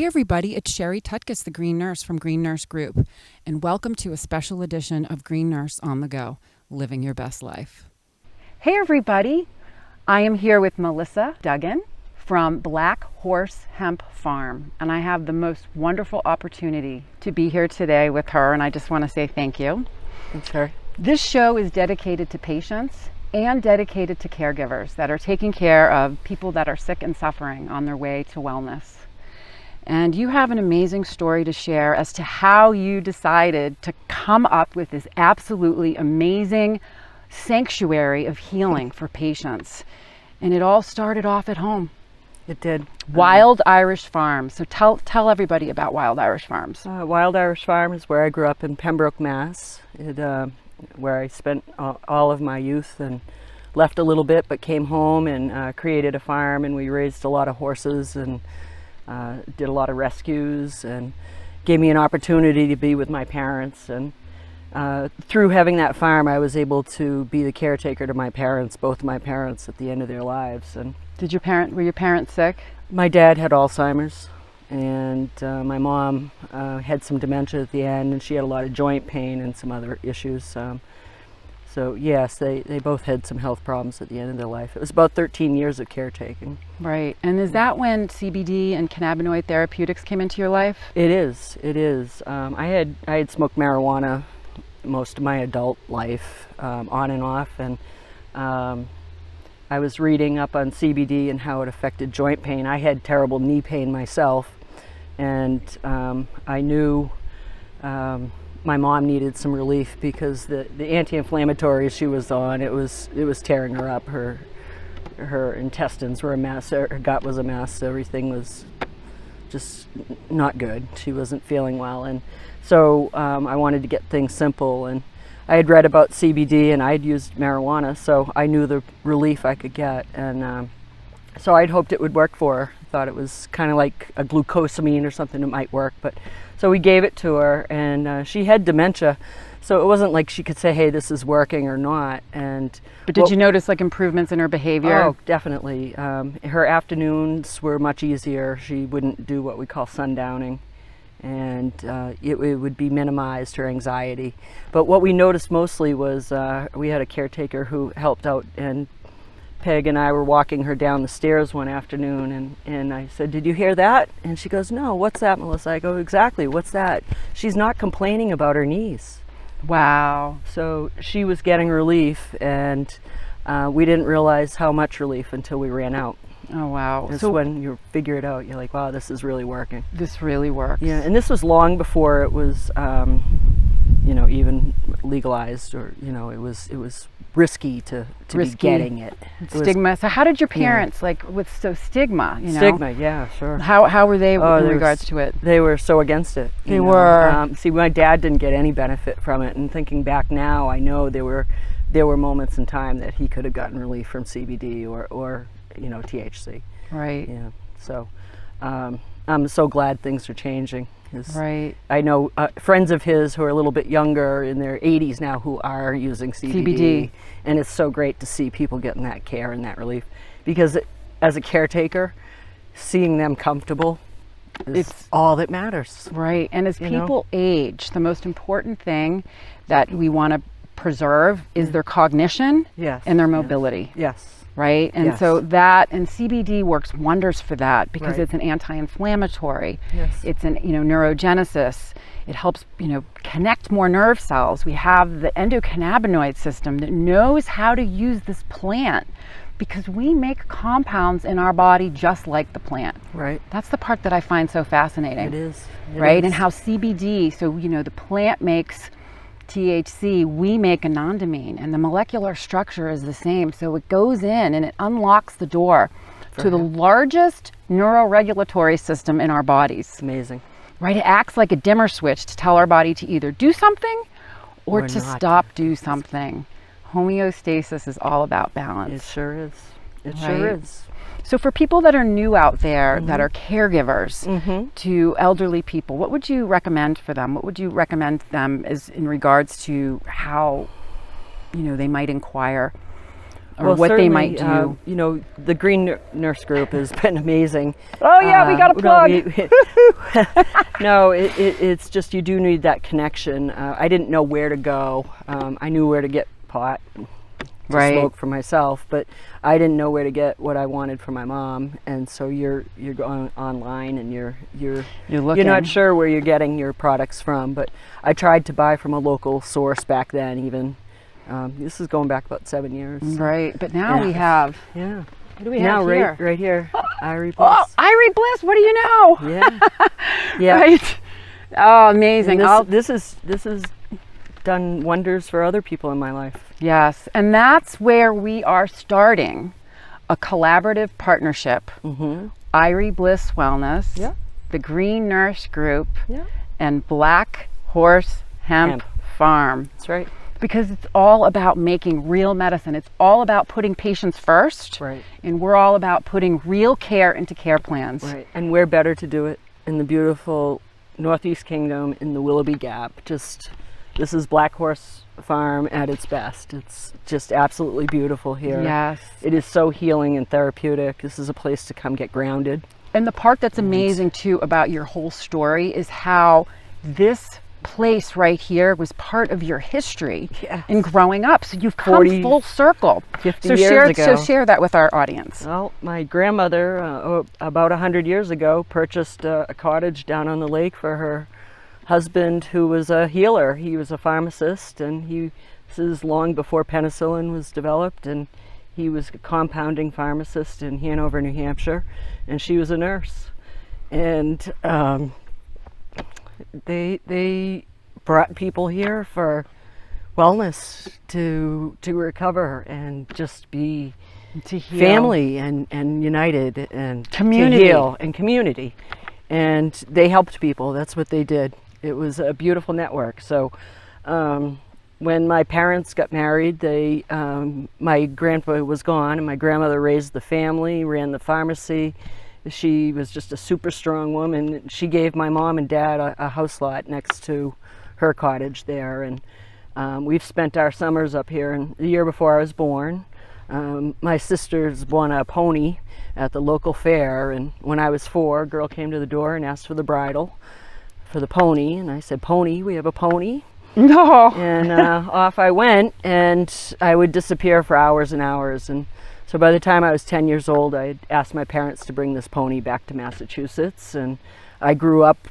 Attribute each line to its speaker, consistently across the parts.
Speaker 1: Hey everybody, it's Sherry Tutkus, the Green Nurse from Green Nurse Group, and welcome to a special edition of Green Nurse on the Go, living your best life. Hey everybody, I am here with Melissa Duggan from Black Horse Hemp Farm, and I have the most wonderful opportunity to be here today with her, and I just want to say thank you.
Speaker 2: Thanks, Sherry.
Speaker 1: This show is dedicated to patients and dedicated to caregivers that are taking care of people that are sick and suffering on their way to wellness. And you have an amazing story to share as to how you decided to come up with this absolutely amazing sanctuary of healing for patients. And it all started off at home.
Speaker 2: It did.
Speaker 1: Wild Irish Farms. So tell everybody about Wild Irish Farms.
Speaker 2: Wild Irish Farm is where I grew up in Pembroke, Mass. Where I spent all of my youth and left a little bit, but came home and created a farm, and we raised a lot of horses and did a lot of rescues, and gave me an opportunity to be with my parents. And through having that farm, I was able to be the caretaker to my parents, both of my parents, at the end of their lives. And
Speaker 1: were your parents sick?
Speaker 2: my dad had Alzheimer's, and my mom had some dementia at the end, and she had a lot of joint pain and some other issues. So yes, they both had some health problems at the end of their life. It was about 13 years of caretaking.
Speaker 1: Right. And is that when CBD and cannabinoid therapeutics came into your life?
Speaker 2: It is. I had smoked marijuana most of my adult life, on and off, and I was reading up on CBD and how it affected joint pain. I had terrible knee pain myself, and I knew my mom needed some relief because the anti-inflammatories she was on, it was tearing her up. Her intestines were a mess, her gut was a mess, everything was just not good. She wasn't feeling well, and so I wanted to get things simple, and I had read about CBD and I'd used marijuana, so I knew the relief I could get, and so I'd hoped it would work for her. Thought it was kind of like a glucosamine or something that might work, but so we gave it to her, and she had dementia, so it wasn't like she could say, hey, this is working or not.
Speaker 1: But did you notice like improvements in her behavior?
Speaker 2: Oh, definitely. Her afternoons were much easier. She wouldn't do what we call sundowning, and it would be minimized, her anxiety. But what we noticed mostly was we had a caretaker who helped out, and Peg and I were walking her down the stairs one afternoon, and I said, did you hear that? And she goes, no, what's that, Melissa? I go, exactly, what's that? She's not complaining about her knees.
Speaker 1: Wow.
Speaker 2: So she was getting relief, and we didn't realize how much relief until we ran out.
Speaker 1: Oh, wow.
Speaker 2: So when you figure it out, you're like, wow, this is really working.
Speaker 1: This really works.
Speaker 2: Yeah, and this was long before it was, even legalized, or, it was risky to be getting it.
Speaker 1: Stigma. So how did your parents, stigma,
Speaker 2: Stigma, yeah, sure.
Speaker 1: How were they in regards to it?
Speaker 2: They were so against it.
Speaker 1: They were.
Speaker 2: See, my dad didn't get any benefit from it, and thinking back now, I know there were moments in time that he could have gotten relief from CBD or THC.
Speaker 1: Right.
Speaker 2: Yeah. So I'm so glad things are changing.
Speaker 1: Right.
Speaker 2: I know friends of his who are a little bit younger, in their 80s now, who are using CBD. And it's so great to see people getting that care and that relief, because as a caretaker, seeing them comfortable is all that matters.
Speaker 1: Right. And as people age, the most important thing that we want to preserve is their cognition and their mobility.
Speaker 2: Yes.
Speaker 1: Right? And so and CBD works wonders for that, because it's an anti-inflammatory.
Speaker 2: Yes.
Speaker 1: It's an, neurogenesis. It helps, connect more nerve cells. We have the endocannabinoid system that knows how to use this plant, because we make compounds in our body just like the plant.
Speaker 2: Right.
Speaker 1: That's the part that I find so fascinating.
Speaker 2: It is.
Speaker 1: Right? And how CBD, so, the plant makes THC, we make anandamide, and the molecular structure is the same. So it goes in and it unlocks the door to the largest neuroregulatory system in our bodies.
Speaker 2: Amazing.
Speaker 1: Right? It acts like a dimmer switch to tell our body to either do something or to stop do something. Homeostasis is all about balance.
Speaker 2: It sure is. It sure is.
Speaker 1: So for people that are new out there, that are caregivers to elderly people, what would you recommend for them? What would you recommend them as in regards to how, they might inquire or what they might
Speaker 2: certainly,
Speaker 1: do.
Speaker 2: you know, the Green Nurse Group has been amazing.
Speaker 1: Oh yeah, we got a plug.
Speaker 2: No, it's just you do need that connection. I didn't know where to go. I knew where to get pot to smoke for myself, but I didn't know where to get what I wanted for my mom. And so you're going online and you're not sure where you're getting your products from. But I tried to buy from a local source back then. Even this is going back about 7 years.
Speaker 1: Right, but now we have.
Speaker 2: Yeah.
Speaker 1: What do we have here?
Speaker 2: Right here, Irie Bliss.
Speaker 1: Oh, Irie Bliss, what do you know?
Speaker 2: Yeah. Yeah.
Speaker 1: Right. Oh, amazing.
Speaker 2: This is done wonders for other people in my life.
Speaker 1: Yes, and that's where we are starting a collaborative partnership. Irie Bliss Wellness, the Green Nurse Group, and Black Horse Hemp Farm.
Speaker 2: That's right.
Speaker 1: Because it's all about making real medicine. It's all about putting patients first.
Speaker 2: Right.
Speaker 1: And we're all about putting real care into care plans.
Speaker 2: Right. And where better to do it in the beautiful Northeast Kingdom in the Willoughby Gap. This is Black Horse Farm at its best. It's just absolutely beautiful here.
Speaker 1: Yes.
Speaker 2: It is so healing and therapeutic. This is a place to come get grounded.
Speaker 1: And the part that's amazing too about your whole story is how this place right here was part of your history in growing up. So you've come full circle.
Speaker 2: 50 years ago.
Speaker 1: So share that with our audience.
Speaker 2: Well, my grandmother, about 100 years ago, purchased a cottage down on the lake for her husband, who was a healer. He was a pharmacist, and this is long before penicillin was developed, and he was a compounding pharmacist in Hanover, New Hampshire, and she was a nurse. And they brought people here for wellness, to recover and just be family and united and
Speaker 1: community.
Speaker 2: To heal and community. And they helped people. That's what they did. It was a beautiful network. So when my parents got married, my grandpa was gone, and my grandmother raised the family, ran the pharmacy. She was just a super strong woman. She gave my mom and dad a house lot next to her cottage there, and we've spent our summers up here. And the year before I was born, my sisters won a pony at the local fair, and when I was 4, a girl came to the door and asked for the bridle for the pony, and I said, "Pony, we have a pony."
Speaker 1: No.
Speaker 2: And off I went, and I would disappear for hours and hours. And so by the time I was 10 years old, I asked my parents to bring this pony back to Massachusetts, and I grew up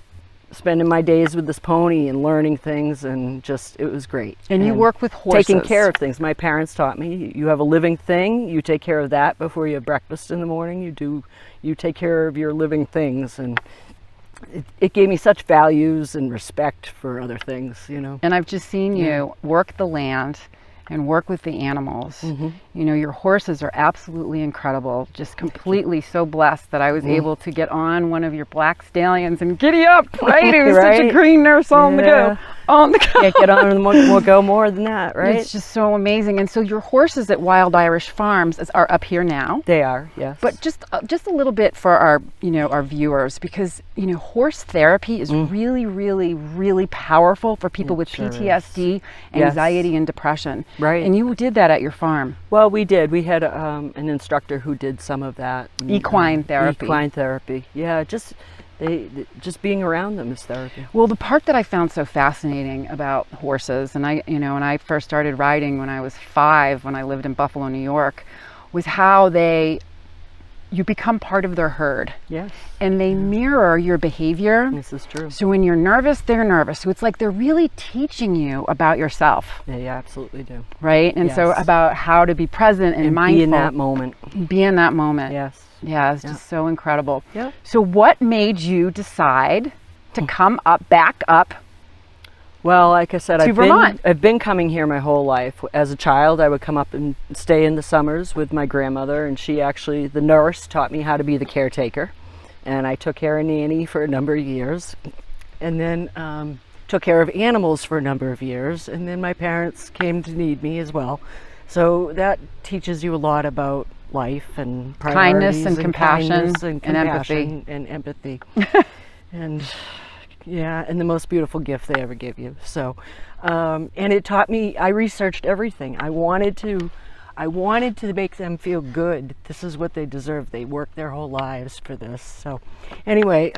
Speaker 2: spending my days with this pony and learning things, and just, it was great.
Speaker 1: And you work with horses.
Speaker 2: Taking care of things. My parents taught me, you have a living thing, you take care of that before you have breakfast in the morning. You take care of your living things, and it gave me such values and respect for other things, you know.
Speaker 1: And I've just seen you work the land and work with the animals.
Speaker 2: Mm-hmm.
Speaker 1: You know, your horses are absolutely incredible. Just completely so blessed that I was able to get on one of your black stallions and giddy up, right? It was such a green nurse on the go. On the go.
Speaker 2: Can't get on and we'll go more than that, right?
Speaker 1: It's just so amazing. And so your horses at Wild Irish Farms are up here now.
Speaker 2: They are, yes.
Speaker 1: But just a little bit for our, our viewers, because, horse therapy is really, really, really powerful for people with PTSD, anxiety, and depression.
Speaker 2: Right.
Speaker 1: And you did that at your farm.
Speaker 2: Well, we did. We had an instructor who did some of that.
Speaker 1: Equine therapy.
Speaker 2: Equine therapy. Yeah, just being around them is therapy.
Speaker 1: Well, the part that I found so fascinating about horses, and when I first started riding when I was 5, when I lived in Buffalo, New York, was how you become part of their herd.
Speaker 2: Yes.
Speaker 1: And they mirror your behavior.
Speaker 2: This is true.
Speaker 1: So when you're nervous, they're nervous. So it's like they're really teaching you about yourself.
Speaker 2: They absolutely do.
Speaker 1: Right? And so about how to be present and mindful.
Speaker 2: Be in that moment.
Speaker 1: Be in that moment.
Speaker 2: Yes.
Speaker 1: Yeah, it's just so incredible.
Speaker 2: Yeah.
Speaker 1: So what made you decide to come back up?
Speaker 2: Well, like I said,
Speaker 1: Vermont.
Speaker 2: I've been coming here my whole life. As a child, I would come up and stay in the summers with my grandmother, and the nurse, taught me how to be the caretaker. And I took care of Nanny for a number of years, and then took care of animals for a number of years, and then my parents came to need me as well. So that teaches you a lot about life and
Speaker 1: kindness and compassion and
Speaker 2: empathy. And and the most beautiful gift they ever give you. So and it taught me, I researched everything. I wanted to I wanted to make them feel good. This is what they deserve. They worked their whole lives for this. So anyway,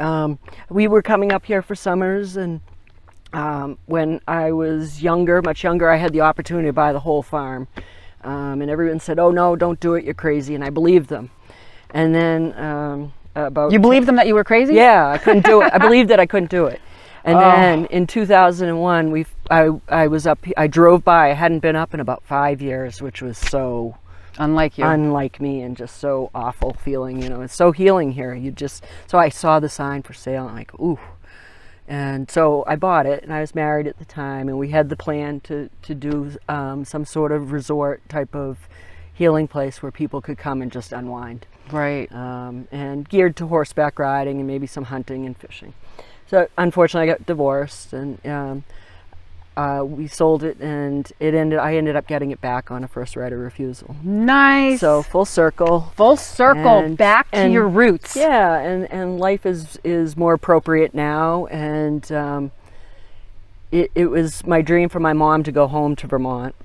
Speaker 2: we were coming up here for summers, and when I was younger, much younger, I had the opportunity to buy the whole farm. And everyone said, oh no, don't do it, you're crazy. And I believed them. And then
Speaker 1: You believed them that you were crazy?
Speaker 2: Yeah, I couldn't do it. I believed that I couldn't do it. And then in 2001, I was up, I drove by, I hadn't been up in about 5 years, which was so
Speaker 1: Unlike you.
Speaker 2: unlike me and just so awful feeling, you know. It's so healing here. So I saw the sign for sale, and I'm like, ooh. And so I bought it, and I was married at the time, and we had the plan to do some sort of resort type of healing place where people could come and just unwind.
Speaker 1: Right.
Speaker 2: And geared to horseback riding and maybe some hunting and fishing. So unfortunately I got divorced, and we sold it, and I ended up getting it back on a first right of refusal.
Speaker 1: Nice.
Speaker 2: So full circle.
Speaker 1: Full circle, back to your roots.
Speaker 2: Yeah, and life is more appropriate now, and it was my dream for my mom to go home to Vermont.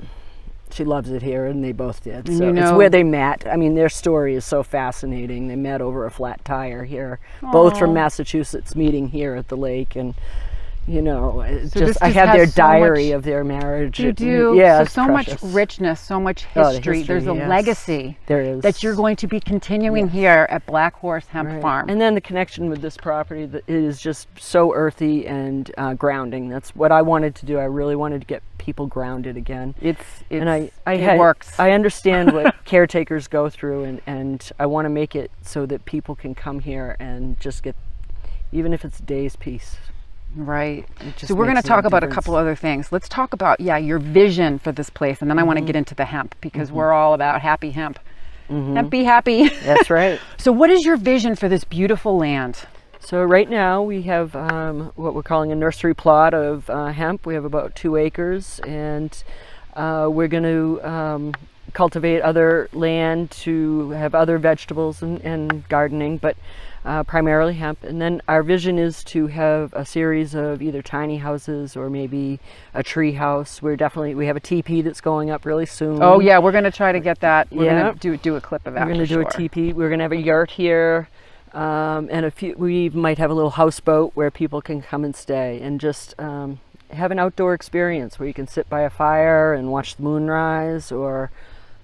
Speaker 2: She loves it here, and they both did. So it's where they met. I mean, their story is so fascinating. They met over a flat tire here, both from Massachusetts, meeting here at the lake, and you know, I have their diary of their marriage.
Speaker 1: You do.
Speaker 2: Yeah,
Speaker 1: so much richness, so much history. There's a legacy
Speaker 2: there is
Speaker 1: that you're going to be continuing here at Black Horse Hemp Farm.
Speaker 2: And then the connection with this property that is just so earthy and grounding. That's what I wanted to do. I really wanted to get people grounded again.
Speaker 1: It
Speaker 2: works. I understand what caretakers go through, and I want to make it so that people can come here and just get, even if it's a day's peace.
Speaker 1: Right. So we're going to talk about a couple other things. Let's talk about, your vision for this place, and then I want to get into the hemp, because we're all about happy hemp. Hempy happy.
Speaker 2: That's right.
Speaker 1: So what is your vision for this beautiful land?
Speaker 2: So right now we have what we're calling a nursery plot of hemp. We have about 2 acres, and we're going to cultivate other land to have other vegetables and gardening, but primarily hemp. And then our vision is to have a series of either tiny houses or maybe a tree house. We have a teepee that's going up really soon.
Speaker 1: Oh yeah, we're going to try to get that. We're going to do a clip of that.
Speaker 2: We're going to do a teepee. We're going to have a yurt here, and we might have a little houseboat where people can come and stay and just have an outdoor experience where you can sit by a fire and watch the moonrise, or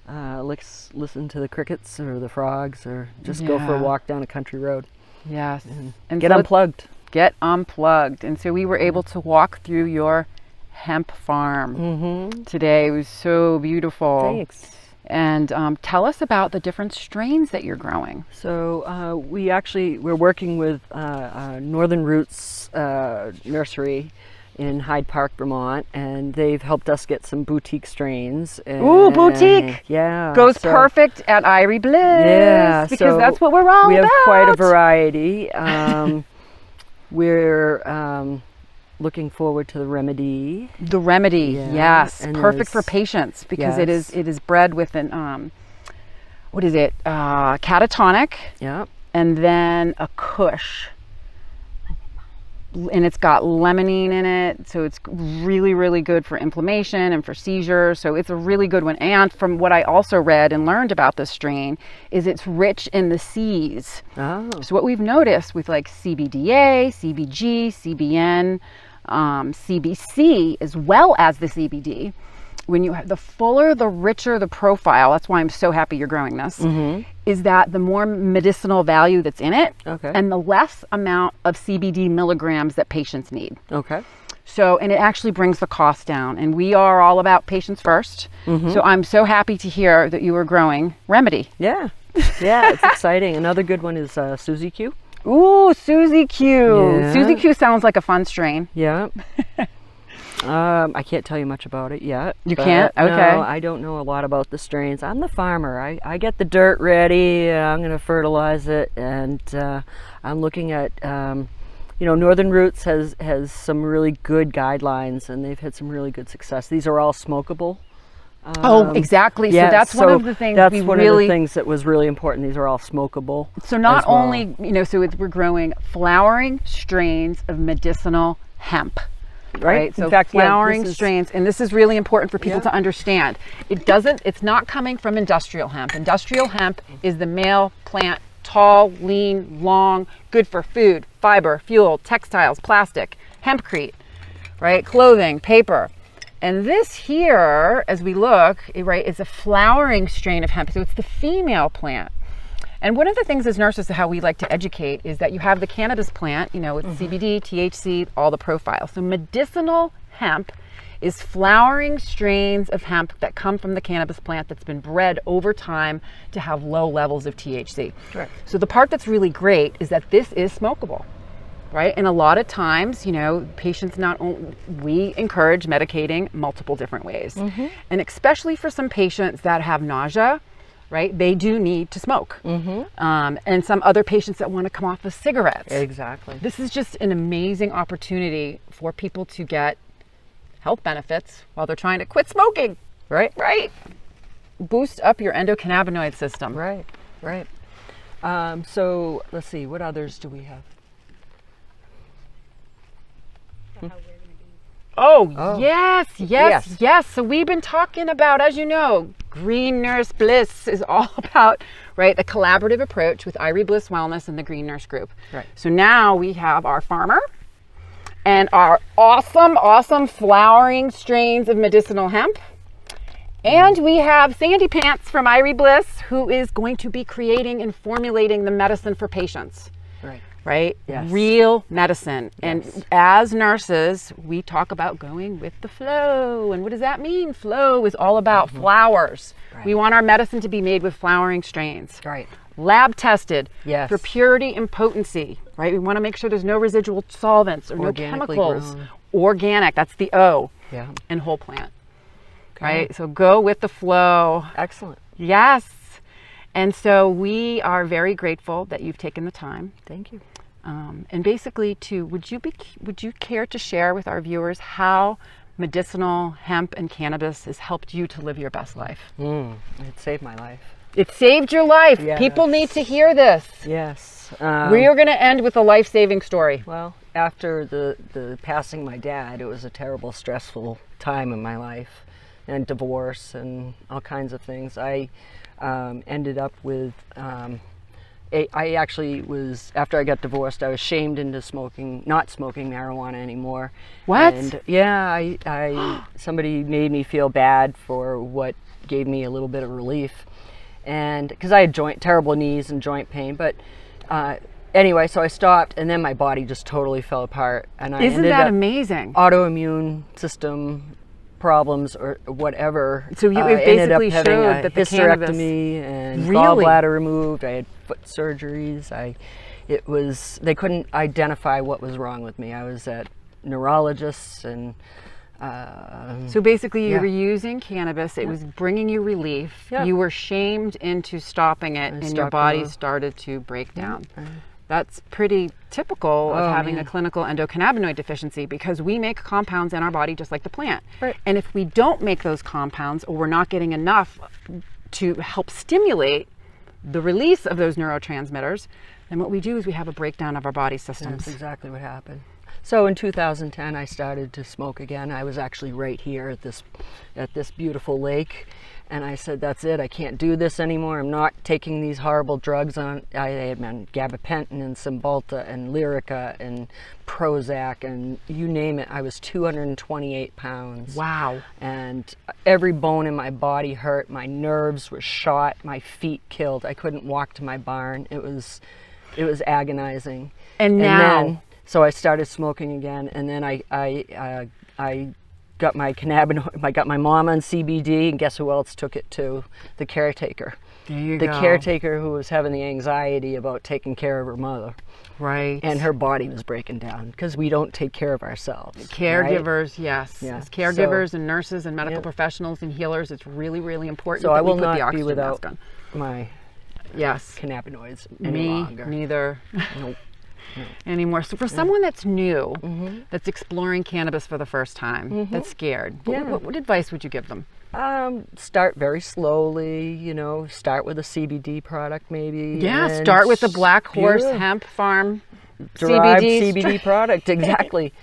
Speaker 2: listen to the crickets or the frogs, or just go for a walk down a country road.
Speaker 1: Yes.
Speaker 2: And get unplugged.
Speaker 1: Get unplugged. And so we were able to walk through your hemp farm today. It was so beautiful.
Speaker 2: Thanks.
Speaker 1: And tell us about the different strains that you're growing.
Speaker 2: So we're working with Northern Roots Nursery in Hyde Park, Vermont, and they've helped us get some boutique strains.
Speaker 1: Ooh, boutique!
Speaker 2: Yeah.
Speaker 1: Goes perfect at Irie Bliss.
Speaker 2: Yeah.
Speaker 1: Because that's what we're all about.
Speaker 2: We have quite a variety. We're looking forward to the Remedy.
Speaker 1: The Remedy, yes. And perfect for patients, because it is bred with an, what is it? Catatonic.
Speaker 2: Yeah.
Speaker 1: And then a Kush. And it's got limonene in it, so it's really, really good for inflammation and for seizures. So it's a really good one. And from what I also read and learned about this strain, is it's rich in the C's.
Speaker 2: Oh.
Speaker 1: So what we've noticed with like CBDA, CBG, CBN, CBC, as well as the CBD, when you have the fuller, the richer the profile, that's why I'm so happy you're growing this, is that the more medicinal value that's in it, and the less amount of CBD milligrams that patients need.
Speaker 2: Okay.
Speaker 1: So, and it actually brings the cost down, and we are all about patients first. So I'm so happy to hear that you are growing Remedy.
Speaker 2: Yeah. Yeah, it's exciting. Another good one is Susie Q.
Speaker 1: Ooh, Susie Q.
Speaker 2: Yeah.
Speaker 1: Susie Q sounds like a fun strain.
Speaker 2: Yeah. I can't tell you much about it yet.
Speaker 1: You can't? Okay.
Speaker 2: No, I don't know a lot about the strains. I'm the farmer. I get the dirt ready. I'm going to fertilize it, and I'm looking at, Northern Roots has some really good guidelines, and they've had some really good success. These are all smokable.
Speaker 1: Oh, exactly.
Speaker 2: Yeah,
Speaker 1: so that's one of the things
Speaker 2: that's one of the things that was really important. These are all smokable.
Speaker 1: So not only, we're growing flowering strains of medicinal hemp. Right. So
Speaker 2: In fact, yeah,
Speaker 1: flowering
Speaker 2: this is-
Speaker 1: strains, and this is really important for people
Speaker 2: Yeah.
Speaker 1: to understand. It's not coming from industrial hemp. Industrial hemp is the male plant, tall, lean, long, good for food, fiber, fuel, textiles, plastic, hempcrete, right? Clothing, paper. And this here, as we look, right, is a flowering strain of hemp. So it's the female plant. And one of the things as nurses, how we like to educate is that you have the cannabis plant, with CBD, THC, all the profiles. So medicinal hemp is flowering strains of hemp that come from the cannabis plant that's been bred over time to have low levels of THC.
Speaker 2: Correct.
Speaker 1: So the part that's really great is that this is smokable. Right? And a lot of times, patients we encourage medicating multiple different ways. And especially for some patients that have nausea, right? They do need to smoke. And some other patients that want to come off of cigarettes.
Speaker 2: Exactly.
Speaker 1: This is just an amazing opportunity for people to get health benefits while they're trying to quit smoking.
Speaker 2: Right.
Speaker 1: Right? Boost up your endocannabinoid system.
Speaker 2: Right. So let's see, what others do we have?
Speaker 1: Oh, yes.
Speaker 2: Yes.
Speaker 1: So we've been talking about, as you know, Green Nurse Bliss is all about, right, the collaborative approach with Irie Bliss Wellness and the Green Nurse Group.
Speaker 2: Right.
Speaker 1: So now we have our farmer and our awesome flowering strains of medicinal hemp. And we have Sandy Pants from Irie Bliss, who is going to be creating and formulating the medicine for patients. Right?
Speaker 2: Yes.
Speaker 1: Real medicine.
Speaker 2: Yes.
Speaker 1: And as nurses, we talk about going with the flow. And what does that mean? Flow is all about flowers.
Speaker 2: Right.
Speaker 1: We want our medicine to be made with flowering strains.
Speaker 2: Right.
Speaker 1: Lab tested
Speaker 2: Yes.
Speaker 1: for purity and potency, right? We want to make sure there's no residual solvents or no
Speaker 2: Organically
Speaker 1: chemicals.
Speaker 2: grown.
Speaker 1: Organic, that's the O.
Speaker 2: Yeah.
Speaker 1: And whole plant.
Speaker 2: Okay.
Speaker 1: Right? So go with the flow.
Speaker 2: Excellent.
Speaker 1: Yes. And so we are very grateful that you've taken the time.
Speaker 2: Thank you.
Speaker 1: And basically, would you care to share with our viewers how medicinal hemp and cannabis has helped you to live your best life?
Speaker 2: It saved my life.
Speaker 1: It saved your life.
Speaker 2: Yes.
Speaker 1: People need to hear this.
Speaker 2: Yes.
Speaker 1: We are going to end with a life-saving story.
Speaker 2: Well, after the passing of my dad, it was a terrible, stressful time in my life, and divorce and all kinds of things. I ended up with I actually was, after I got divorced, I was shamed into not smoking marijuana anymore.
Speaker 1: What?
Speaker 2: And yeah, I somebody made me feel bad for what gave me a little bit of relief. And because I had terrible knees and joint pain, but anyway, so I stopped, and then my body just totally fell apart. And I
Speaker 1: Isn't
Speaker 2: ended
Speaker 1: that
Speaker 2: up
Speaker 1: amazing?
Speaker 2: autoimmune system problems or whatever.
Speaker 1: So you it
Speaker 2: ended up
Speaker 1: basically
Speaker 2: having
Speaker 1: showed
Speaker 2: a
Speaker 1: that the cannabis
Speaker 2: hysterectomy and
Speaker 1: Really?
Speaker 2: gallbladder removed. I had foot surgeries. They couldn't identify what was wrong with me. I was at neurologists and
Speaker 1: So basically you
Speaker 2: Yeah.
Speaker 1: were using cannabis, it was bringing you relief,
Speaker 2: Yeah.
Speaker 1: you were shamed into stopping it, and your
Speaker 2: stopped
Speaker 1: body
Speaker 2: it.
Speaker 1: started to break down. That's pretty typical of
Speaker 2: Oh,
Speaker 1: having
Speaker 2: man.
Speaker 1: a clinical endocannabinoid deficiency, because we make compounds in our body just like the plant.
Speaker 2: Right.
Speaker 1: And if we don't make those compounds, or we're not getting enough to help stimulate the release of those neurotransmitters, then what we do is we have a breakdown of our body systems.
Speaker 2: That's exactly what happened. So in 2010, I started to smoke again. I was actually right here at this beautiful lake, and I said, "That's it. I can't do this anymore. I'm not taking these horrible drugs on." I had been gabapentin and Cymbalta and Lyrica and Prozac and you name it. I was 228 pounds.
Speaker 1: Wow.
Speaker 2: And every bone in my body hurt. My nerves were shot. My feet killed. I couldn't walk to my barn. It was agonizing.
Speaker 1: And now,
Speaker 2: then, so I started smoking again, and then I got my cannabinoid. I got my mom on CBD, and guess who else took it too? The caretaker.
Speaker 1: there you
Speaker 2: The
Speaker 1: go.
Speaker 2: caretaker who was having the anxiety about taking care of her mother,
Speaker 1: Right.
Speaker 2: and her body was breaking down because we don't take care of ourselves. right?
Speaker 1: Caregivers, yes.
Speaker 2: Yeah.
Speaker 1: As caregivers
Speaker 2: So-
Speaker 1: and nurses and medical
Speaker 2: Yep.
Speaker 1: professionals and healers, it's really, really important
Speaker 2: So
Speaker 1: that
Speaker 2: I
Speaker 1: we
Speaker 2: will
Speaker 1: put the
Speaker 2: not be
Speaker 1: oxygen
Speaker 2: without
Speaker 1: mask on.
Speaker 2: my
Speaker 1: Yes.
Speaker 2: cannabinoids any
Speaker 1: Me
Speaker 2: longer.
Speaker 1: neither
Speaker 2: Nope.
Speaker 1: anymore. So for someone that's new, that's exploring cannabis for the first time, that's scared,
Speaker 2: Yeah.
Speaker 1: what advice would you give them?
Speaker 2: Start very slowly, start with a CBD product maybe.
Speaker 1: Yeah,
Speaker 2: and
Speaker 1: start with the Black Horse
Speaker 2: Yeah.
Speaker 1: Hemp Farm
Speaker 2: derived
Speaker 1: CBD
Speaker 2: CBD product. Exactly.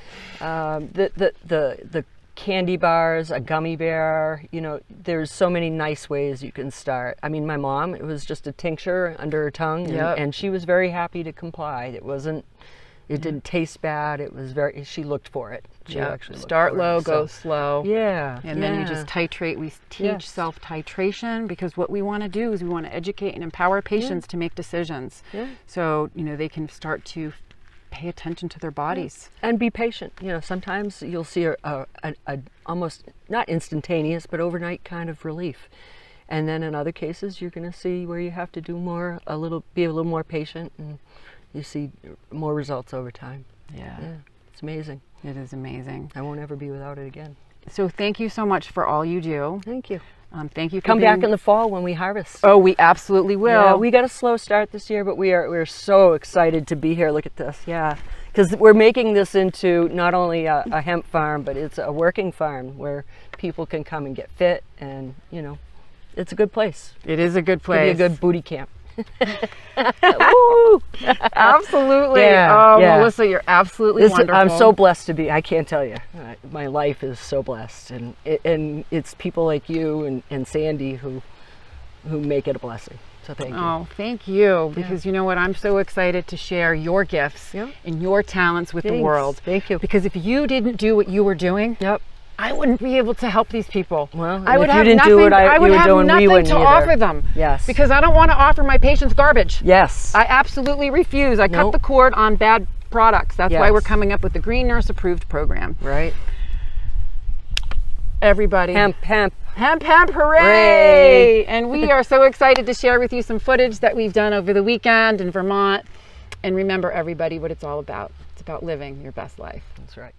Speaker 2: The candy bars, a gummy bear, you know, there's so many nice ways you can start. I mean, my mom, it was just a tincture under her tongue, and she was very happy to comply. It didn't taste bad. It was she looked for it. She actually looked
Speaker 1: start
Speaker 2: for
Speaker 1: low,
Speaker 2: it.
Speaker 1: go slow.
Speaker 2: Yeah.
Speaker 1: And then you just titrate. We teach self-titration because what we want to do is we want to educate and empower patients to make decisions.
Speaker 2: Yeah.
Speaker 1: So, you know, they can start to pay attention to their bodies.
Speaker 2: And be patient. You know, sometimes you'll see a almost not instantaneous, but overnight kind of relief. And then in other cases, you're going to see where you have to do more, be a little more patient, and you see more results over time.
Speaker 1: Yeah.
Speaker 2: It's amazing.
Speaker 1: It is amazing.
Speaker 2: I won't ever be without it again.
Speaker 1: So thank you so much for all you do.
Speaker 2: Thank you.
Speaker 1: Thank you for
Speaker 2: Come back in the fall when we harvest.
Speaker 1: Oh, we absolutely will.
Speaker 2: Yeah, we got a slow start this year, but we're so excited to be here. Look at this. Yeah. Because we're making this into not only a hemp farm, but it's a working farm where people can come and get fit, and, you know, it's a good place.
Speaker 1: It is a good place.
Speaker 2: It'll be a good booty camp.
Speaker 1: Woo! Absolutely. Melissa, you're absolutely wonderful.
Speaker 2: I'm so blessed to be. I can't tell you. My life is so blessed, and it's people like you and Sandy who make it a blessing. So thank you.
Speaker 1: Oh, thank you. Because you know what? I'm so excited to share your gifts and your talents with the world.
Speaker 2: Thank you.
Speaker 1: Because if you didn't do what you were doing, I wouldn't be able to help these people.
Speaker 2: Well,
Speaker 1: I would
Speaker 2: if
Speaker 1: have
Speaker 2: you didn't
Speaker 1: nothing,
Speaker 2: do what
Speaker 1: I would
Speaker 2: you were
Speaker 1: have
Speaker 2: doing, we
Speaker 1: nothing
Speaker 2: wouldn't
Speaker 1: to
Speaker 2: either.
Speaker 1: offer them.
Speaker 2: Yes.
Speaker 1: Because I don't want to offer my patients garbage.
Speaker 2: Yes.
Speaker 1: I absolutely refuse. I cut the cord on bad products. That's why we're coming up with the Green Nurse Approved program.
Speaker 2: Right.
Speaker 1: Everybody.
Speaker 2: Hemp, hemp.
Speaker 1: Hemp, hemp, hooray! And we are so excited to share with you some footage that we've done over the weekend in Vermont. And remember, everybody, what it's all about. It's about living your best life.
Speaker 2: That's right.